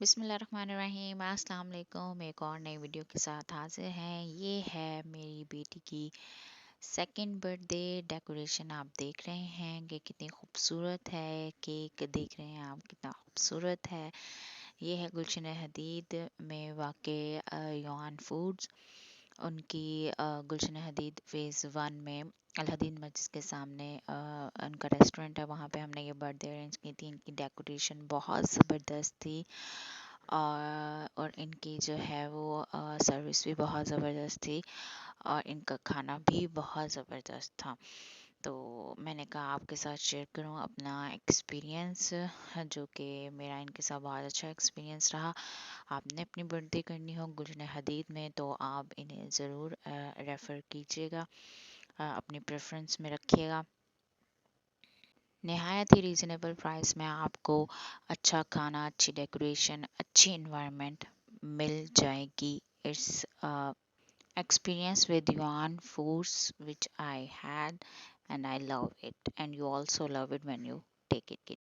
बिस्मिल्लाहिर्रहमानिर्रहीम, अस्सलाम वालेकुम। एक और नई वीडियो के साथ हाजिर हैं। ये है मेरी बेटी की सेकंड बर्थडे डेकोरेशन। आप देख रहे हैं कि कितनी खूबसूरत है। केक देख रहे हैं आप, कितना खूबसूरत है। ये है गुलशन हदीद में वाक़ योहान फूड्स। उनकी गुलशन हदीद फ़ेज़ 1 में अलहदीद मस्जिद के सामने उनका रेस्टोरेंट है। वहाँ पे हमने ये बर्थडे अरेंज की थी। इनकी डेकोरेशन बहुत ज़बरदस्त थी और इनकी जो है वो सर्विस भी बहुत ज़बरदस्त थी और इनका खाना भी बहुत ज़बरदस्त था। तो मैंने कहा आपके साथ शेयर करूं अपना एक्सपीरियंस, जो कि मेरा इनके साथ बहुत अच्छा एक्सपीरियंस रहा। आपने अपनी बर्थडे करनी हो गुलशन हदीद में तो आप इन्हें ज़रूर रेफ़र कीजिएगा, अपनी प्रेफरेंस में रखिएगा। नहायत ही रीज़नेबल प्राइस में आपको अच्छा खाना, अच्छी डेकोरेशन, अच्छी इन्वायरमेंट मिल जाएगी। It's experience with Yuan foods which I had and I love it, and you also love it when you take it.